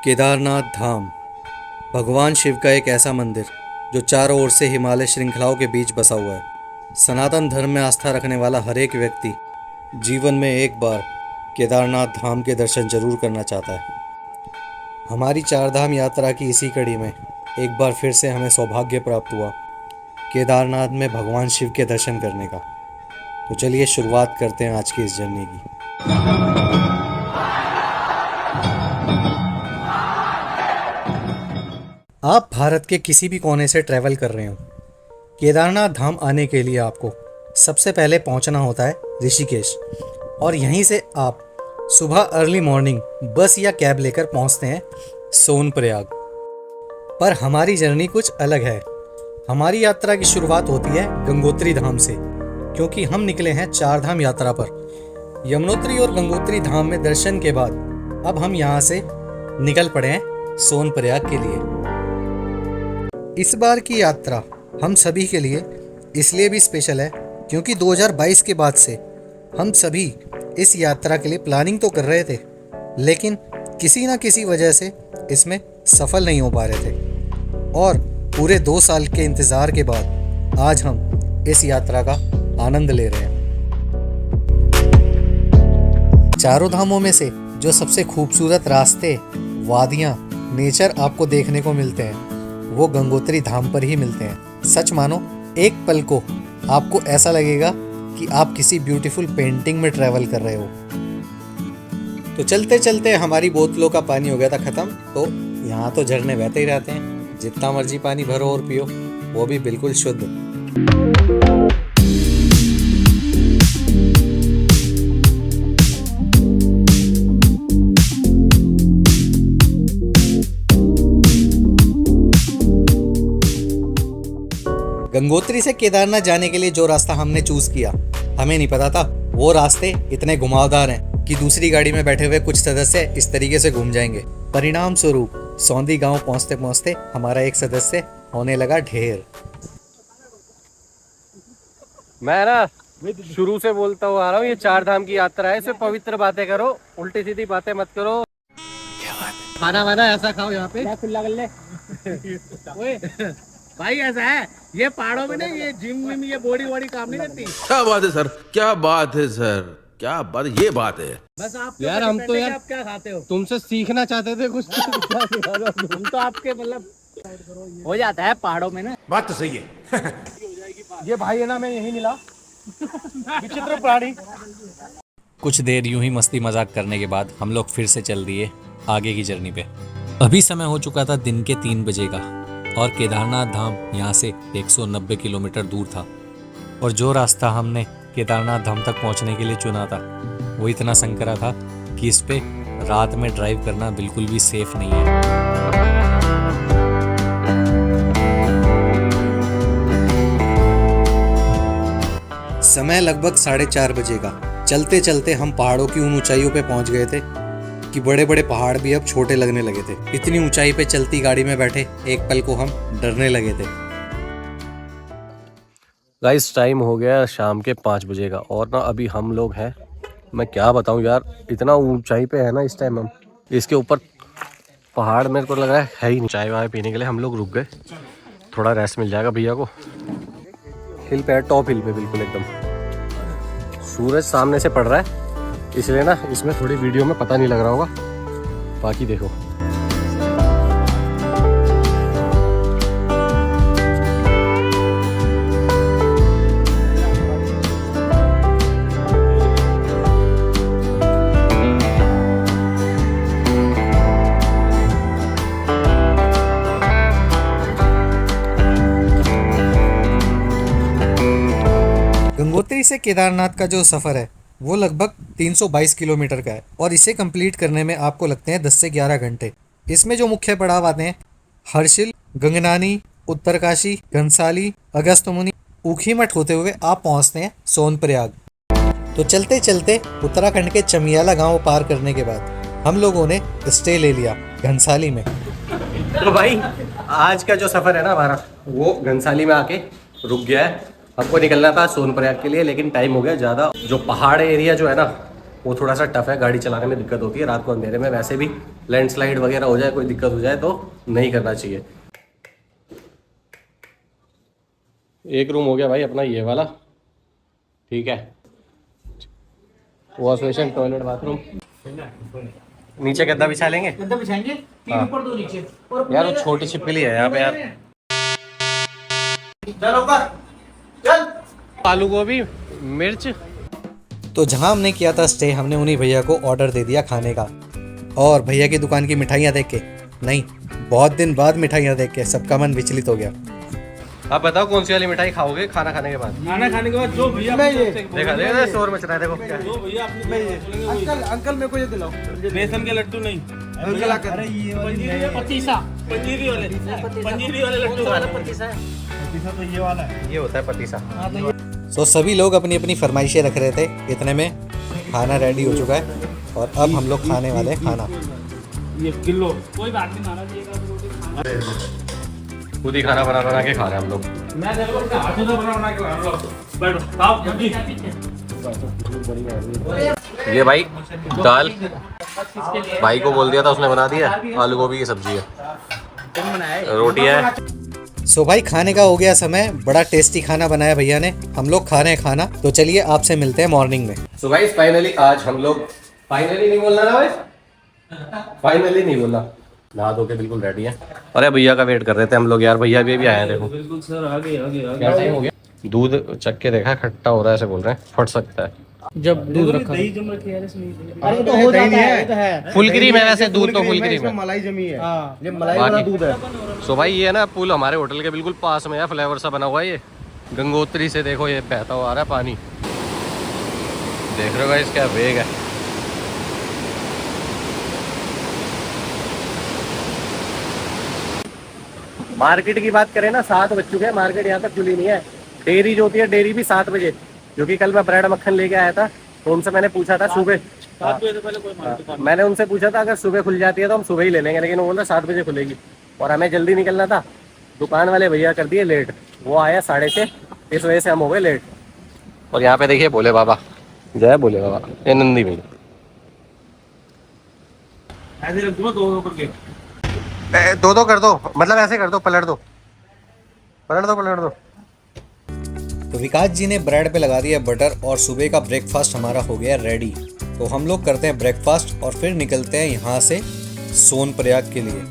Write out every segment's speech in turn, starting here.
केदारनाथ धाम भगवान शिव का एक ऐसा मंदिर जो चारों ओर से हिमालय श्रृंखलाओं के बीच बसा हुआ है। सनातन धर्म में आस्था रखने वाला हर एक व्यक्ति जीवन में एक बार केदारनाथ धाम के दर्शन जरूर करना चाहता है। हमारी चारधाम यात्रा की इसी कड़ी में एक बार फिर से हमें सौभाग्य प्राप्त हुआ केदारनाथ में भगवान शिव के दर्शन करने का। तो चलिए शुरुआत करते हैं आज की इस जर्नी की। आप भारत के किसी भी कोने से ट्रैवल कर रहे हो, केदारनाथ धाम आने के लिए आपको सबसे पहले पहुंचना होता है ऋषिकेश, और यहीं से आप सुबह अर्ली मॉर्निंग बस या कैब लेकर पहुंचते हैं सोनप्रयाग। पर हमारी जर्नी कुछ अलग है। हमारी यात्रा की शुरुआत होती है गंगोत्री धाम से, क्योंकि हम निकले हैं चार धाम यात्रा पर। यमुनोत्री और गंगोत्री धाम में दर्शन के बाद अब हम यहाँ से निकल पड़े हैं सोनप्रयाग के लिए। इस बार की यात्रा हम सभी के लिए इसलिए भी स्पेशल है क्योंकि 2022 के बाद से हम सभी इस यात्रा के लिए प्लानिंग तो कर रहे थे, लेकिन किसी ना किसी वजह से इसमें सफल नहीं हो पा रहे थे। और पूरे 2 साल के इंतज़ार के बाद आज हम इस यात्रा का आनंद ले रहे हैं। चारों धामों में से जो सबसे खूबसूरत रास्ते, वादियाँ, नेचर आपको देखने को मिलते हैं वो गंगोत्री धाम पर ही मिलते हैं। सच मानो एक पल को आपको ऐसा लगेगा कि आप किसी ब्यूटीफुल पेंटिंग में ट्रैवल कर रहे हो। तो चलते चलते हमारी बोतलों का पानी हो गया था ख़त्म। तो यहाँ तो झरने बहते ही रहते हैं, जितना मर्जी पानी भरो और पियो, वो भी बिल्कुल शुद्ध। गंगोत्री से केदारनाथ जाने के लिए जो रास्ता हमने चूज किया, हमें नहीं पता था वो रास्ते इतने घुमावदार हैं कि दूसरी गाड़ी में बैठे हुए कुछ सदस्य इस तरीके से घूम जाएंगे। परिणाम स्वरूप सौंदी गांव पहुंचते पहुंचते हमारा एक सदस्य होने लगा ढेर। मैं ना शुरू से बोलता हुआ आ रहा हूँ, ये चार धाम की यात्रा है, इसमें पवित्र बातें करो, उल्टी सीधी बातें मत करो। खाना वाना ऐसा खाओ यहाँ पे खुला कर ले। भाई ऐसा है, ये पहाड़ों में ना ये जिम विम ये बॉडी वॉडी काम नहीं करती। क्या बात है सर, क्या बात है सर, क्या बात, ये बात है। बस आप यार, हम तो यार आप क्या खाते हो, तुमसे सीखना चाहते थे कुछ। हम तो आपके मतलब हो जाता है पहाड़ों में ना। बात तो सही है। ये भाई है ना, मैं यही मिला विचित्र प्राणी। कुछ देर यूं ही मस्ती मजाक करने के बाद हम लोग फिर से चल दिए आगे की जर्नी पे। अभी समय हो चुका था दिन के 3 बजे का, और केदारनाथ धाम यहाँ से 190 किलोमीटर दूर था। और जो रास्ता हमने केदारनाथ धाम तक पहुँचने के लिए चुना था वो इतना संकरा था कि इस पे रात में ड्राइव करना बिल्कुल भी सेफ नहीं है। समय लगभग 4:30 बजे का। चलते चलते हम पहाड़ों की उन ऊंचाइयों पे पहुंच गए थे कि बड़े बड़े पहाड़ भी अब छोटे लगने लगे थे। इतनी ऊंचाई पे चलती गाड़ी में बैठे एक पल को हम डरने लगे थे। गाइस टाइम हो गया शाम के 5 बजे का, और ना अभी हम लोग हैं, मैं क्या बताऊं यार, इतना ऊंचाई पे है ना इस टाइम हम। इसके ऊपर पहाड़ मेरे को लग रहा है ही नहीं। चाय वाय पीने के लिए हम लोग रुक गए, थोड़ा रेस्ट मिल जाएगा भैया को। हिल पे है, टॉप हिल पे बिल्कुल एकदम। सूरज सामने से पड़ रहा है इसलिए ना इसमें थोड़ी वीडियो में पता नहीं लग रहा होगा, बाकी देखो। गंगोत्री से केदारनाथ का जो सफ़र है वो लगभग 322 किलोमीटर का है, और इसे कंप्लीट करने में आपको लगते हैं 10 से 11 घंटे। इसमें जो मुख्य पड़ाव आते हैं हर्षिल, गंगनानी, उत्तरकाशी, घनसाली, अगस्त्यमुनि, ऊखीमठ होते हुए आप पहुंचते हैं सोनप्रयाग। तो चलते चलते उत्तराखंड के चमियाला गांव पार करने के बाद हम लोगों ने स्टे ले लिया घनसाली में। तो भाई आज का जो सफ़र है ना हमारा, वो घनसाली में आके रुक गया है। हमको निकलना था सोनप्रयाग के लिए, लेकिन टाइम हो गया ज़्यादा। जो पहाड़ एरिया जो है ना वो थोड़ा सा टफ है, गाड़ी चलाने में दिक्कत होती है रात को अंधेरे में। वैसे भी लैंडस्लाइड वगैरह हो जाए, कोई दिक्कत हो जाए तो नहीं करना चाहिए। एक रूम हो गया भाई अपना ये वाला, ठीक है। Wash basin, toilet, bathroom. नीचे गद्दा बिछा लेंगे, गद्दा बिछाएंगे, 3 ऊपर 2 नीचे। और यार वो छोटी छिपकली है यहाँ पे यार। चल ऊपर चल। आलू गोभी, मिर्च। तो जहाँ हमने किया था स्टे, हमने उन्हीं भैया को ऑर्डर दे दिया खाने का। और भैया की दुकान की मिठाइयाँ देख के, नहीं बहुत दिन बाद मिठाइयाँ देख के सबका मन विचलित हो गया। आप बताओ कौन सी वाली मिठाई खाओगे खाना खाने के बाद? खाना खाने के बाद जो भैया देखा देखा शोर मच रहा है, देखो क्या है। जो भैया अपने अंकल अंकल मेरे को ये दिलाओ, बेसन के लड्डू नहीं अंकल। अरे ये पतीसा, पंजीरी वाले लड्डू वाला पतीसा है। पतीसा तो ये वाला है, ये होता है पतीसा। सो सभी लोग अपनी अपनी फरमाइशें रख रहे थे, इतने में खाना रेडी हो चुका है और अब हम लोग खाने वाले हैं खाना। ये किलो कोई बात नहीं, खाना चाहिए खुद ही खाना बना बना के खा रहे हैं हम लोग। मैं देखो अपने हाथों से बना के खा लो। बैठो खाओ जल्दी। ये भाई दाल भाई को बोल दिया था, उसने बना दिया। आलू गोभी की सब्जी है, रोटी है। सो भाई खाने का हो गया समय, बड़ा टेस्टी खाना बनाया भैया ने। हम लोग खा रहे हैं खाना, तो चलिए आपसे मिलते हैं मॉर्निंग में। सो गाइस फाइनली आज हम लोग, फाइनली नहीं बोलना ना भाई, फाइनली नहीं बोलना, नहा धो के बिल्कुल रेडी है। अरे भैया का वेट कर रहे थे हम लोग यार, भैया भी आए हैं देखो। बिल्कुल सर, आगे आगे आगे। क्या टाइम हो गया? दूध चख के देखा, खट्टा हो रहा है ऐसे बोल रहे हैं, फट सकता है। जब दूध रखा दही जम रखी है इसमें। अरे तो हो जाता है, तो है फुल क्रीम है वैसे, दूध तो फुल क्रीम है, मलाई जमी है। हां ये मलाई वाला दूध है। सो भाई ये ना पुल हमारे होटल के बिल्कुल पास में है, फ्लेवर सा बना हुआ है ये। गंगोत्री से देखो ये बहता हुआ आ रहा है पानी, देख रहे हो गाइस क्या वेग है। मार्केट की बात करें ना, 7 बज चुके हैं, मार्केट यहाँ तक खुली नहीं है। डेयरी जो होती है, डेयरी भी 7 बजे, क्योंकि कल मैं ब्रेड मक्खन लेके आया था, तो उनसे मैंने पूछा था सुबह, 7 बजे से पहले कोई मार्केट। मैंने उनसे पूछा था अगर सुबह खुल जाती है तो हम सुबह ही ले लेंगे, लेकिन वो बोला 7 बजे खुलेगी और हमें जल्दी निकलना था। दुकान वाले भैया कर दिए लेट, वो आया 6:30, इस वजह से हम हो गए लेट। और यहाँ पे देखिए भोले बाबा, जय भोले बाबा, ये नंदी भैया। ऐसे रख दो 2 करके, 2 कर दो, मतलब ऐसे कर दो, पलट दो पलट दो पलट दो। तो विकास जी ने ब्रेड पे लगा दिया बटर और सुबह का ब्रेकफास्ट हमारा हो गया रेडी। तो हम लोग करते हैं ब्रेकफास्ट और फिर निकलते हैं यहाँ से सोनप्रयाग के लिए।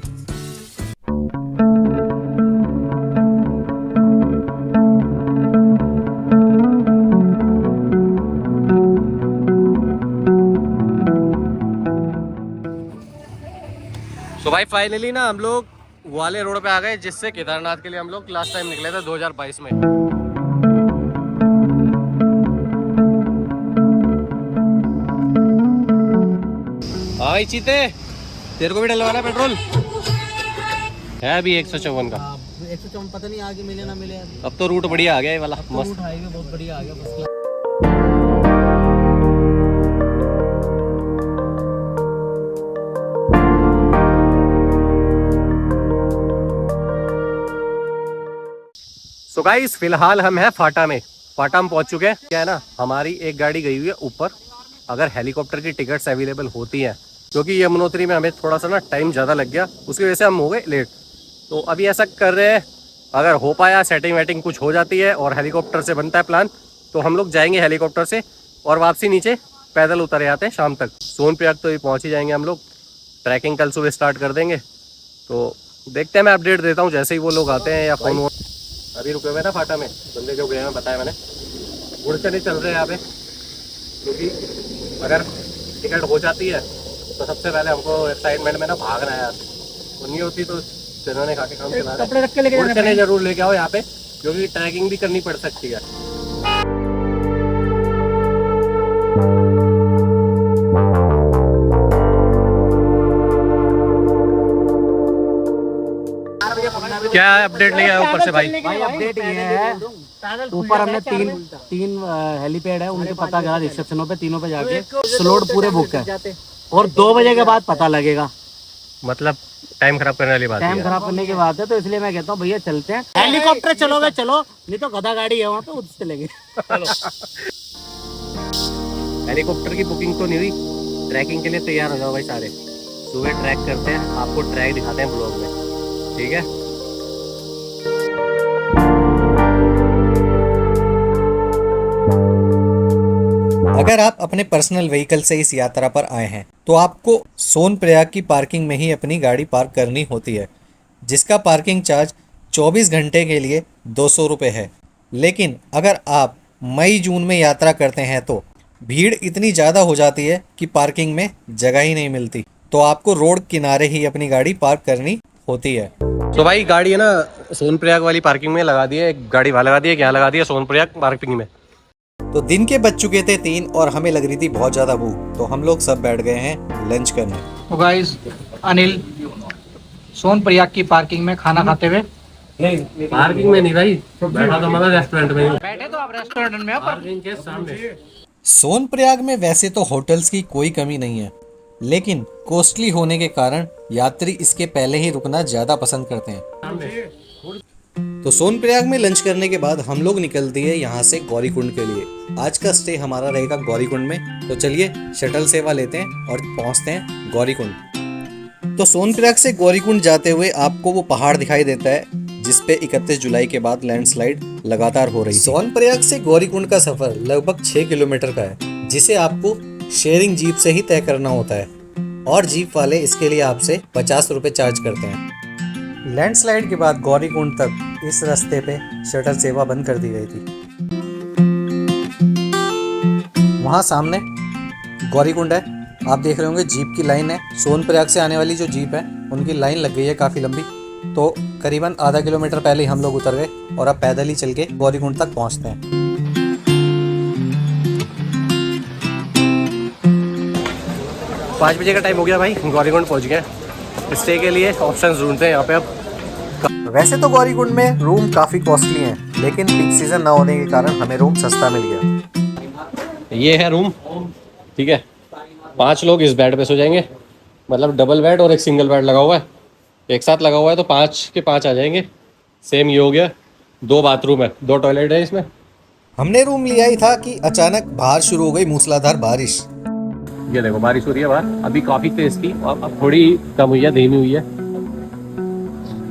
तो भाई फाइनली ना हम लोग वाले रोड पे आ गए, जिससे केदारनाथ के लिए हम लोग लास्ट टाइम निकले थे 2022 में। हाँ चीते, तेरे को भी डलवाना पेट्रोल है अभी 154 का। 154 पता नहीं आगे मिले ना मिले। अब तो रूट बढ़िया आ गया ये वाला, मस्त रूट हाईवे बहुत बढ़िया आ गया। तो गाइस फिलहाल हम हैं फाटा में। फाटा हम पहुंच चुके हैं। क्या है ना, हमारी एक गाड़ी गई हुई है ऊपर, अगर हेलीकॉप्टर की टिकट्स अवेलेबल होती हैं, क्योंकि यमुनोत्री में हमें थोड़ा सा ना टाइम ज़्यादा लग गया, उसकी वजह से हम हो गए लेट। तो अभी ऐसा कर रहे हैं, अगर हो पाया सेटिंग वेटिंग कुछ हो जाती है और हेलीकॉप्टर से बनता है प्लान, तो हम लोग जाएंगे हेलीकॉप्टर से और वापसी नीचे पैदल उतर आते हैं शाम तक। सोनप्रयाग तो भी पहुँच ही जाएंगे हम लोग। ट्रैकिंग कल सुबह स्टार्ट कर देंगे, तो देखते हैं, मैं अपडेट देता हूँ जैसे ही वो लोग आते हैं या फोन। अभी रुके हुए ना फाटा में, बंदे जो गए हैं बताया मैंने, उड़ चले चल रहे हैं यहाँ पे, क्योंकि अगर टिकट हो जाती है तो सबसे पहले हमको एक्साइटमेंट में ना भागना है यार, वो नहीं होती तो जिन्होंने खा के काम चला रहे कपड़े रख के लेके उड़ चले जरूर लेके आओ यहाँ पे, क्योंकि ट्रैकिंग भी करनी पड़ सकती है। क्या अपडेट लेके आया ऊपर से भाई? भाई अपडेट ये है, ऊपर हमने तीन हेलीपैड है, उनके पता करा रिसेप्शनों पे, तीनों पे जाके स्लॉट पूरे बुक है और 2 बजे के बाद पता लगेगा मतलब टाइम खराब करने वाली बात टाइम है। खराब करने की बात है, तो इसलिए मैं कहता हूँ भैया चलते हैं। हेलीकॉप्टर चलोगे चलो, नहीं तो गधा गाड़ी है वहाँ पे, उससे चलेंगे। हेलीकॉप्टर की बुकिंग तो नहीं हुई, ट्रैकिंग के लिए तैयार हो जाओ भाई सारे। सुबह ट्रैक करते हैं, आपको ट्रैक दिखाते हैं ब्लॉग में, ठीक है। अगर आप अपने पर्सनल व्हीकल से इस यात्रा पर आए हैं तो आपको सोनप्रयाग की पार्किंग में ही अपनी गाड़ी पार्क करनी होती है, जिसका पार्किंग चार्ज 24 घंटे के लिए 200 रुपये है। लेकिन अगर आप मई जून में यात्रा करते हैं तो भीड़ इतनी ज़्यादा हो जाती है कि पार्किंग में जगह ही नहीं मिलती, तो आपको रोड किनारे ही अपनी गाड़ी पार्क करनी होती है। तो भाई गाड़ी है ना सोनप्रयाग वाली पार्किंग में लगा दी है, गाड़ी वहाँ लगा दी है, क्या लगा दी है सोनप्रयाग पार्किंग में। तो दिन के बज चुके थे 3 और हमें लग रही थी बहुत ज़्यादा भूख, तो हम लोग सब बैठ गए हैं लंच करने। तो गाइस अनिल सोनप्रयाग की पार्किंग में खाना खाते हुए, नहीं पार्किंग में नहीं भाई, बैठा तो मतलब रेस्टोरेंट में। बैठे तो आप रेस्टोरेंट में हो, पार्किंग के सामने। सोनप्रयाग में वैसे तो होटल्स की कोई कमी नहीं है, लेकिन कॉस्टली होने के कारण यात्री इसके पहले ही रुकना ज़्यादा पसंद करते हैं। तो सोनप्रयाग में लंच करने के बाद हम लोग निकल दिए यहाँ से गौरीकुंड के लिए। आज का स्टे हमारा रहेगा गौरीकुंड में, तो चलिए शटल सेवा लेते हैं और पहुँचते हैं गौरीकुंड। तो सोनप्रयाग से गौरीकुंड जाते हुए आपको वो पहाड़ दिखाई देता है जिसपे 31 जुलाई के बाद लैंडस्लाइड लगातार हो रही है। सोनप्रयाग से गौरीकुंड का सफर लगभग 6 किलोमीटर का है, जिसे आपको शेयरिंग जीप से ही तय करना होता है और जीप वाले इसके लिए आपसे 50 रुपये चार्ज करते हैं। लैंडस्लाइड के बाद गौरीकुंड तक इस रास्ते पे शटल सेवा बंद कर दी गई थी। वहाँ सामने गौरीकुंड है, आप देख रहे होंगे जीप की लाइन है। सोनप्रयाग से आने वाली जो जीप है उनकी लाइन लग गई है काफ़ी लंबी, तो करीबन आधा किलोमीटर पहले ही हम लोग उतर गए और अब पैदल ही चल के गौरीकुंड तक पहुँचते हैं। 5 बजे का टाइम हो गया भाई, गौरीकुंड पहुंच गए। स्टे के लिए ऑप्शंस ढूंढते हैं यहाँ पे अब। वैसे तो गौरीकुंड में रूम काफ़ी कॉस्टली हैं, लेकिन पीक सीजन ना होने के कारण हमें रूम सस्ता मिल गया। ये है रूम, ठीक है। 5 लोग इस बेड पे सो जाएंगे, मतलब डबल बेड और एक सिंगल बेड लगा हुआ है, एक साथ लगा हुआ है, तो 5 के 5 आ जाएंगे। सेम ये हो गया। 2 बाथरूम है, 2 टॉयलेट है इसमें। हमने रूम लिया ही था कि अचानक बाहर शुरू हो गई मूसलाधार बारिश। ये देखो बारिश हो रही है बाहर, अभी काफी तेज थी, अब थोड़ी कम हुई है, धीमी हुई है।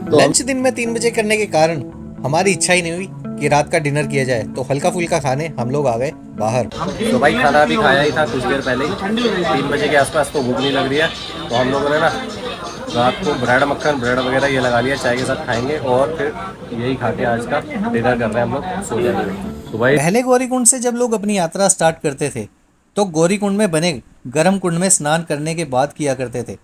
तो लंच दिन में 3 बजे करने के कारण हमारी इच्छा ही नहीं हुई कि रात का डिनर किया जाए, तो हल्का फुल्का खाने हम लोग आ गए बाहर। तो भाई खाना अभी खाया ही था कुछ देर पहले ही, 3 बजे के आसपास, तो भूख नहीं लग रही है। तो हम लोगों ने ना रात को ब्रेड मक्खन ब्रेड वगैरह ये लगा लिया, चाय के साथ खाएंगे और फिर यही खा के आज का डिनर कर रहे हैं हम लोग, सो जाएंगे। तो भाई पहले गौरीकुंड से जब लोग अपनी यात्रा स्टार्ट करते थे तो गौरीकुंड में बने गर्म कुंड में स्नान करने के बाद किया करते थे,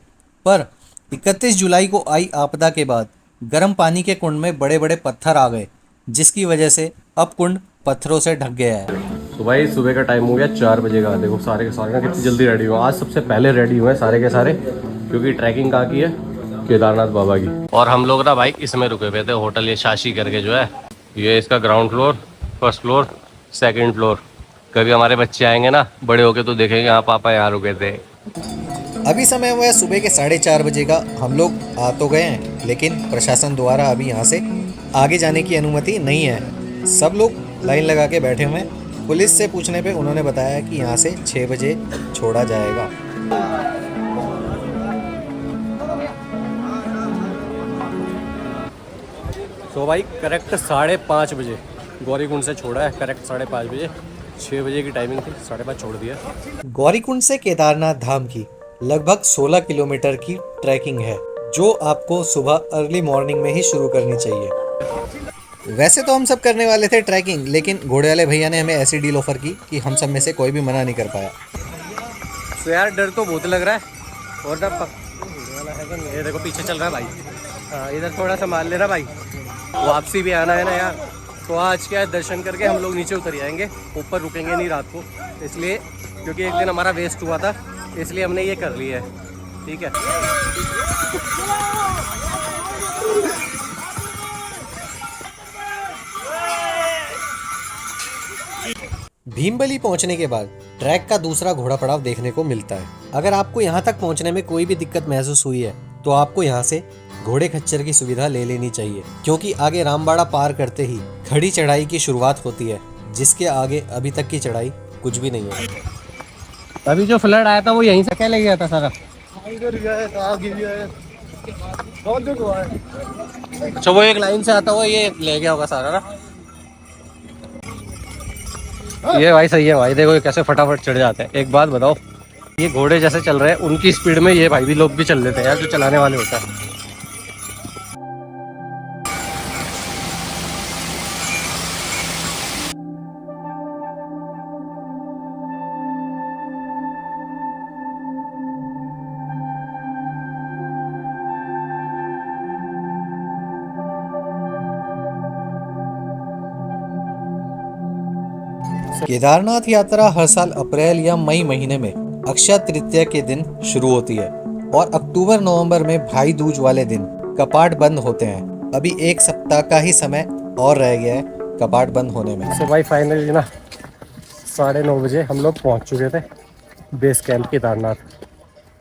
पर 31 जुलाई को आई आपदा के बाद गर्म पानी के कुंड में बड़े बड़े पत्थर आ गए, जिसकी वजह से अब कुंड पत्थरों से ढक गया है। तो भाई सुबह का टाइम हो गया 4 बजे का। देखो सारे के सारे ना कितनी जल्दी रेडी हुए, आज सबसे पहले रेडी हुए सारे के सारे, क्योंकि ट्रैकिंग कहाँ की है, केदारनाथ बाबा की। और हम लोग ना भाई इसमें रुके हुए थे, होटल ये शाशी करके जो है, ये इसका ground floor, first floor, second floor. कभी हमारे बच्चे आएंगे ना बड़े होके तो देखेंगे हाँ पापा यहाँ रुके थे। अभी समय हुआ है सुबह के 4:30 बजे का। हम लोग आ तो गए हैं, लेकिन प्रशासन द्वारा अभी यहाँ से आगे जाने की अनुमति नहीं है। सब लोग लाइन लगा के बैठे हुए हैं। पुलिस से पूछने पे उन्होंने बताया कि यहाँ से 6 बजे छोड़ा जाएगा। तो भाई करेक्ट 5:30 बजे गौरीकुंड से छोड़ा है, करेक्ट 5:30 बजे। 6 बजे की टाइमिंग थी, 5:30 छोड़ दिया। गौरीकुंड से केदारनाथ धाम की लगभग 16 किलोमीटर की ट्रैकिंग है, जो आपको सुबह अर्ली मॉर्निंग में ही शुरू करनी चाहिए। वैसे तो हम सब करने वाले थे ट्रैकिंग, लेकिन घोड़े वाले भैया ने हमें ऐसी डील ऑफर की कि हम सब में से कोई भी मना नहीं कर पाया। तो यार डर तो बहुत लग रहा है, और ना ये देखो पीछे चल रहा है भाई। हाँ इधर थोड़ा संभाल लेना भाई, वापसी भी आना है ना यार। तो आज क्या है, दर्शन करके हम लोग नीचे उतर जाएंगे, ऊपर रुकेंगे नहीं रात को, इसलिए क्योंकि एक दिन हमारा वेस्ट हुआ था, इसलिए हमने ये कर लिया है, ठीक है। भीमबली पहुंचने के बाद ट्रैक का दूसरा घोड़ा पड़ाव देखने को मिलता है। अगर आपको यहां तक पहुंचने में कोई भी दिक्कत महसूस हुई है तो आपको यहाँ से घोड़े खच्चर की सुविधा ले लेनी चाहिए, क्योंकि आगे रामबाड़ा पार करते ही खड़ी चढ़ाई की शुरुआत होती है, जिसके आगे अभी तक की चढ़ाई कुछ भी नहीं है। अभी जो फ्लड आया था वो यहीं से क्या ले गया था सारा? अच्छा, वो एक लाइन से आता हुआ ये ले गया होगा सारा ना। ये भाई सही है भाई, देखो ये कैसे फटाफट चढ़ जाते हैं। एक बात बताओ, ये घोड़े जैसे चल रहे हैं उनकी स्पीड में ये भाई भी लोग भी चल लेते हैं यार, जो चलाने वाले होता है। केदारनाथ यात्रा हर साल अप्रैल या मई महीने में अक्षय तृतीया के दिन शुरू होती है और अक्टूबर नवंबर में भाई दूज वाले दिन कपाट बंद होते हैं। अभी एक सप्ताह का ही समय और रह गया है कपाट बंद होने में। तो भाई फाइनली ना 9:30 बजे हम लोग पहुंच चुके थे बेस कैंप केदारनाथ,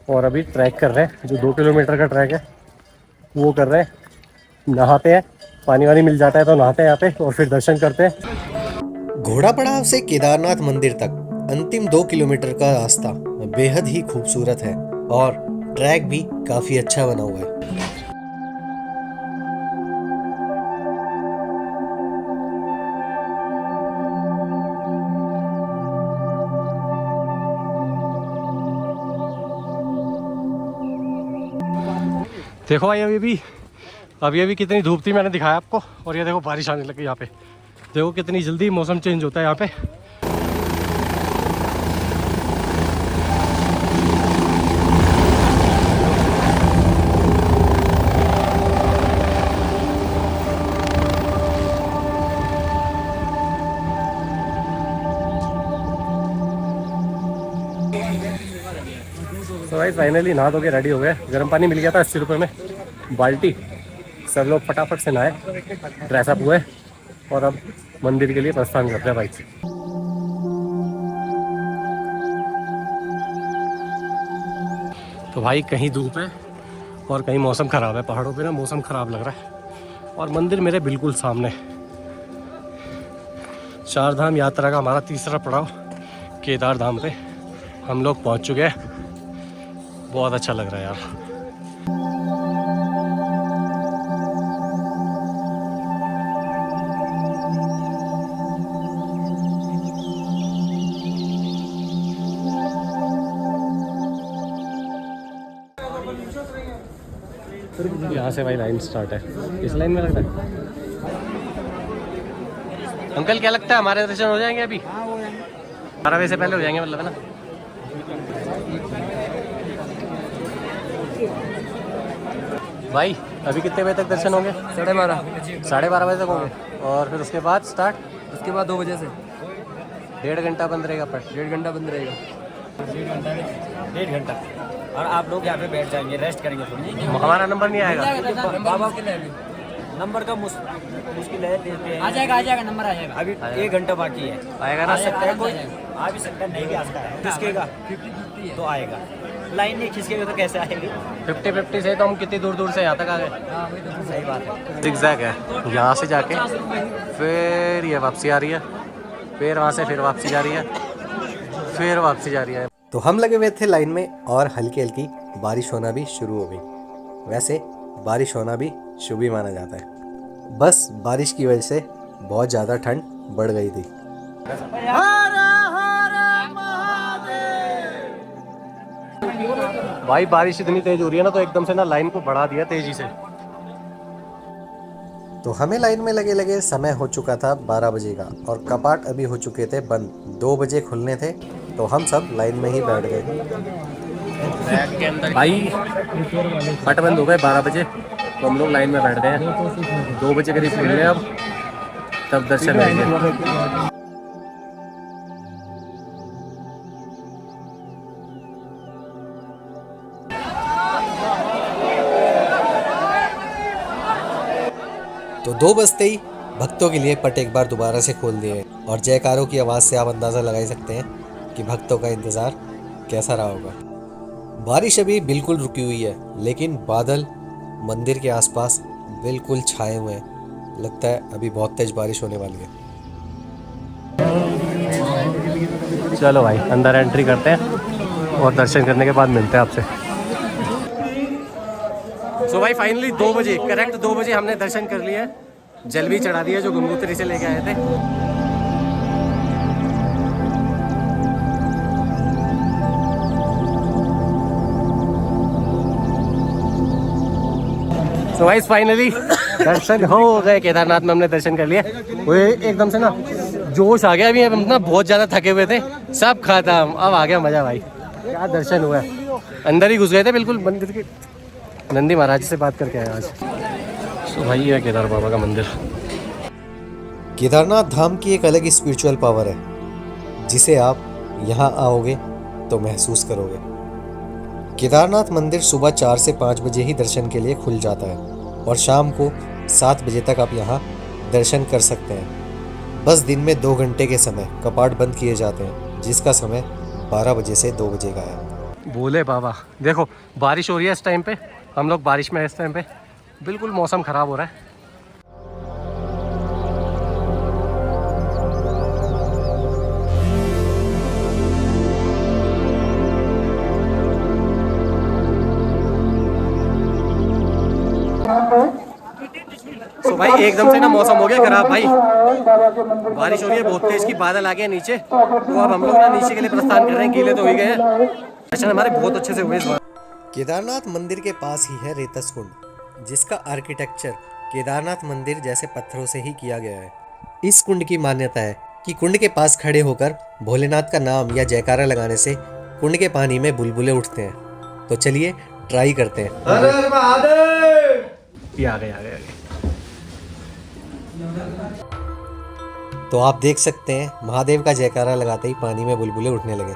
और अभी ट्रैक कर रहे हैं। जो 2 किलोमीटर का ट्रैक है वो कर रहे हैं। नहाते हैं, पानी वानी मिल जाता है तो नहाते हैं यहाँ पे, और फिर दर्शन करते हैं। घोड़ा पड़ाव से केदारनाथ मंदिर तक अंतिम 2 किलोमीटर का रास्ता बेहद ही खूबसूरत है और ट्रैक भी काफी अच्छा बना हुआ है। देखो भाई अभी कितनी धूप थी, मैंने दिखाया आपको, और ये देखो बारिश आने लगी यहाँ पे। देखो कितनी जल्दी मौसम चेंज होता है यहाँ पे। तो भाई फाइनली नहा धो के रेडी हो गए। गर्म पानी मिल गया था 80 रुपये में बाल्टी। सब लोग फटाफट से नहाए, ड्रेसअप हुए, और अब मंदिर के लिए प्रस्थान करते हैं भाई। तो भाई कहीं धूप है और कहीं मौसम ख़राब है। पहाड़ों पे ना मौसम ख़राब लग रहा है, और मंदिर मेरे बिल्कुल सामने। चार धाम यात्रा का हमारा तीसरा पड़ाव केदार धाम पे हम लोग पहुंच चुके हैं। बहुत अच्छा लग रहा है यार। यहाँ से भाई लाइन स्टार्ट है, इस लाइन में लगता है। अंकल क्या लगता है हमारे दर्शन हो जाएंगे अभी? 12 बजे से पहले हो जाएंगे मतलब, है ना? भाई अभी कितने बजे तक दर्शन होंगे? 12:30 बजे तक होंगे, और फिर उसके बाद स्टार्ट? उसके बाद 2 बजे से 1.5 घंटा बंद रहेगा। पर 1.5 घंटा बंद रहेगा। 1.5 घंटा, और आप लोग यहाँ पे बैठ जाएंगे, रेस्ट करेंगे थोड़ी। हमारा नंबर नहीं आएगा? बाबा के लिए नंबर का मुश्किल है, लेते हैं। आ जाएगा नंबर आ जाएगा। अभी 1 घंटा बाकी है। आएगा आ ना? सकता है कोई, आ भी सकता है, नहीं भी आ सकता है। खिसकेगा 50-50 तो आएगा, लाइन नहीं खिसकेगा तो कैसे आएगी? 50-50 से तो हम कितनी दूर दूर से यहाँ तक आ गए। हाँ वही तो सही बात है। जिगजैग है, यहाँ से जाके फिर ये वापसी आ रही है, फिर वहाँ से फिर वापसी जा रही है, फिर वापसी जा रही है। तो हम लगे हुए थे लाइन में, और हल्की हल्की बारिश होना भी शुरू हो गई। वैसे बारिश होना भी शुभ ही माना जाता है, बस बारिश की वजह से बहुत ज़्यादा ठंड बढ़ गई थी। भाई बारिश इतनी तेज हो रही है ना, तो एकदम से ना लाइन को बढ़ा दिया तेजी से। तो हमें लाइन में लगे लगे समय हो चुका था 12 बजे का, और कपाट अभी हो चुके थे बंद। 2 बजे खुलने थे, तो हम सब लाइन में ही बैठ गए। भाई हट बंद हो गए 12 बजे, तो हम लोग लाइन में बैठ गए हैं। 2 बजे करीब खुल रहे अब, तब दर्शन होंगे। तो 2 बजते ही भक्तों के लिए पट एक बार दोबारा से खोल दिए, और जयकारों की आवाज़ से आप अंदाज़ा लगा सकते हैं कि भक्तों का इंतज़ार कैसा रहा होगा। बारिश अभी बिल्कुल रुकी हुई है, लेकिन बादल मंदिर के आसपास बिल्कुल छाए हुए हैं। लगता है अभी बहुत तेज बारिश होने वाली है। चलो भाई अंदर एंट्री करते हैं और दर्शन करने के बाद मिलते हैं आपसे। सो भाई फाइनली 2 बजे, करेक्ट 2 बजे हमने दर्शन कर लिया है। जल भी चढ़ा दिया जो गंगोत्री से लेके आए थे। सो गाइस फाइनली दर्शन हो गए। केदारनाथ में हमने दर्शन कर लिया। वो एकदम से ना जोश आ गया। अभी हम ना बहुत ज़्यादा थके हुए थे, सब खत्म, अब आ गया मज़ा भाई। क्या दर्शन हुआ है। अंदर ही घुस गए थे बिल्कुल मंदिर के। नंदी महाराज से बात करके आए आज। सो भाई ये केदार बाबा का मंदिर। केदारनाथ धाम की एक अलग स्पिरिचुअल पावर है, जिसे आप यहाँ आओगे तो महसूस करोगे। केदारनाथ मंदिर सुबह 4 से 5 बजे ही दर्शन के लिए खुल जाता है और शाम को 7 बजे तक आप यहाँ दर्शन कर सकते हैं। बस दिन में 2 घंटे के समय कपाट बंद किए जाते हैं, जिसका समय 12 बजे से 2 बजे का है। बोले बाबा। देखो बारिश हो रही है इस टाइम पे, हम लोग बारिश में हैं इस टाइम पे। बिल्कुल मौसम ख़राब हो रहा है। तो भाई एकदम से ना मौसम हो गया खराब भाई। बारिश हो रही है बहुत तेज की, बादल आ गए नीचे। तो अब हम लोग ना नीचे के लिए प्रस्थान कर रहे हैं। गीले तो हो गए हैं। दर्शन हमारे बहुत अच्छे से हुए इस बार। केदारनाथ मंदिर के पास ही है रेतस कुंड, जिसका आर्किटेक्चर केदारनाथ मंदिर जैसे पत्थरों से ही किया गया है। इस कुंड की मान्यता है कि कुंड के पास खड़े होकर भोलेनाथ का नाम या जयकारा लगाने से कुंड के पानी में बुलबुले उठते हैं। तो चलिए ट्राई करते हैं। ये आ गए। तो आप देख सकते हैं महादेव का जयकारा लगाते ही पानी में बुलबुले उठने लगे।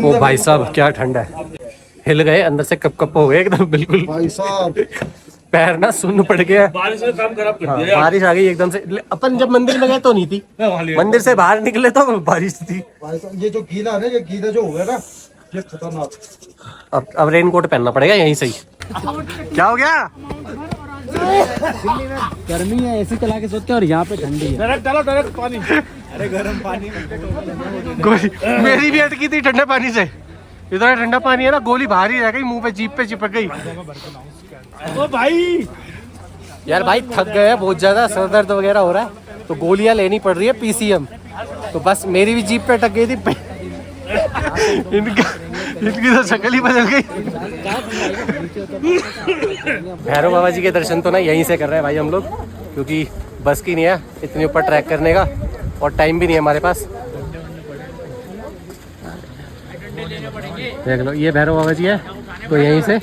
ओ भाई साहब क्या ठंडा है। हिल गए अंदर से, कप कप हो गए एकदम बिल्कुल भाई साहब। पैर ना सुन्न पड़ गया। बारिश ने काम खराब कर दिया। बारिश आ गई एकदम से। अपन जब मंदिर में गए तो नहीं थी, मंदिर से बाहर निकले तो बारिश थी। ये जो गीला है ना, ये गीला जो हो गया ना, ये खतरनाक। अब रेनकोट पहनना पड़ेगा यहीं से ही। क्या हो गया? गर्मी है, एसी चला के सोते हैं और यहाँ पे ठंडी है। डायरेक्ट पानी। अरे गर्म पानी गोली मेरी भी अटकी थी ठंडे पानी से। इतना ठंडा पानी है ना, गोली बाहर ही रह गई, मुंह पे, जीभ पे चिपक गई। ओ भाई यार भाई थक गए हैं बहुत ज्यादा, सर दर्द वगैरह हो रहा है, तो गोलियां लेनी पड़ रही है PCM। तो बस मेरी भी जीभ पे अटक गई थी। इनकी तो शक्ल ही बदल गई। भैरव बाबा जी के दर्शन तो ना यहीं से कर रहे हैं भाई हम लोग, क्योंकि बस की नहीं है इतने ऊपर ट्रैक करने का और टाइम भी नहीं है हमारे पास। देख लो ये भैरव बाबा जी है, तो यहीं से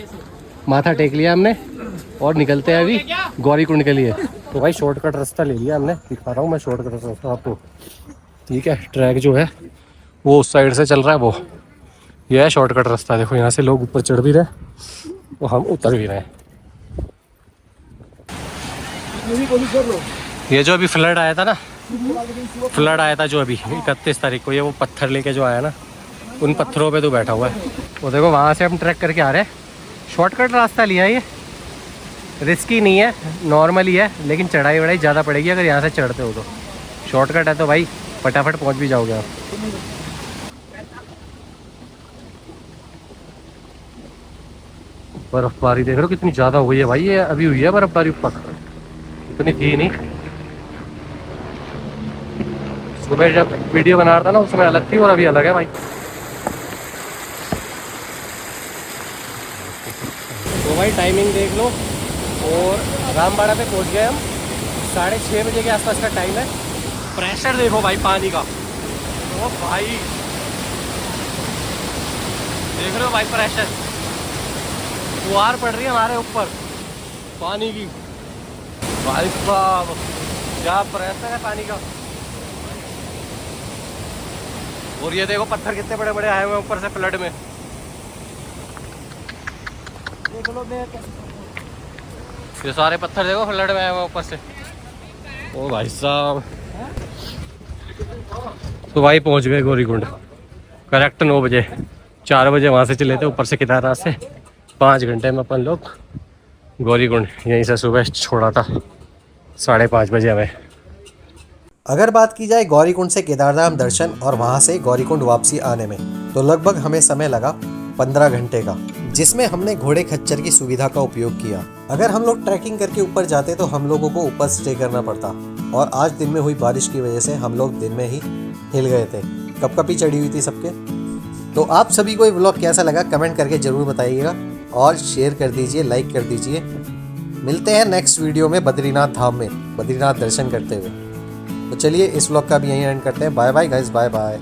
माथा टेक लिया हमने और निकलते हैं अभी गौरी कुंड के लिए। तो भाई शॉर्टकट रास्ता ले लिया हमने, दिखा रहा हूँ मैं शॉर्टकट रास्ता आपको। ठीक है, ट्रैक जो है वो उस साइड से चल रहा है, वो ये है शॉर्टकट रास्ता। देखो यहाँ से लोग ऊपर चढ़ भी रहे और हम उतर भी रहे हैं। ये जो अभी फ्लड आया था ना, फ्लड आया था जो अभी 31 तारीख को, ये वो पत्थर लेके जो आया ना, उन पत्थरों पे तो बैठा हुआ है। वो देखो वहाँ से हम ट्रैक करके आ रहे हैं। शॉर्टकट रास्ता लिया है, ये रिस्की नहीं है, नॉर्मल ही है, लेकिन चढ़ाई वढ़ाई ज़्यादा पड़ेगी अगर यहाँ से चढ़ते हो तो। शॉर्टकट है तो भाई फटाफट पहुँच भी जाओगे आप। बर्फबारी देख रहे हो कितनी ज़्यादा हो गई है भाई, ये अभी हुई है बर्फबारी ऊपर, इतनी थी नहीं। सुबह जब वीडियो बना रहा था ना उसमें अलग थी और अभी अलग है भाई। तो भाई टाइमिंग देख लो और रामबाड़ा पे पहुंच गए हम। 6:30 बजे के आसपास का टाइम है। प्रेशर देखो भाई पानी का, ओ भाई देख रहे हो भाई प्रेशर, फुहार पड़ रही है हमारे ऊपर पानी की। भाई साहब क्या प्रेशर है पानी का। और ये देखो पत्थर कितने बड़े बड़े आए हुए हैं ऊपर से फ्लड में। ये सारे पत्थर देखो फ्लड में आए हुए ऊपर से। ओ भाई साहब, तो भाई पहुंच गए गौरीकुंड करेक्ट 9 बजे। 4 बजे वहाँ से चले थे ऊपर से केदारनाथ से। 5 घंटे में अपन लोग गौरीकुंड यहीं से सुबह छोड़ा था 5:30 बजे हमें। अगर बात की जाए गौरीकुंड से केदारधाम दर्शन और वहाँ से गौरीकुंड वापसी आने में, तो लगभग हमें समय लगा 15 घंटे का, जिसमें हमने घोड़े खच्चर की सुविधा का उपयोग किया। अगर हम लोग ट्रैकिंग करके ऊपर जाते तो हम लोगों को ऊपर स्टे करना पड़ता, और आज दिन में हुई बारिश की वजह से हम लोग दिन में ही हिल गए थे, कपकपी चढ़ी हुई थी सबके। तो आप सभी को ये व्लॉग कैसा लगा कमेंट करके ज़रूर बताइएगा, और शेयर कर दीजिए, लाइक कर दीजिए। मिलते हैं नेक्स्ट वीडियो में बद्रीनाथ धाम में, बद्रीनाथ दर्शन करते हुए। तो चलिए इस व्लॉग का भी यहीं एंड करते हैं। Bye bye guys, bye bye.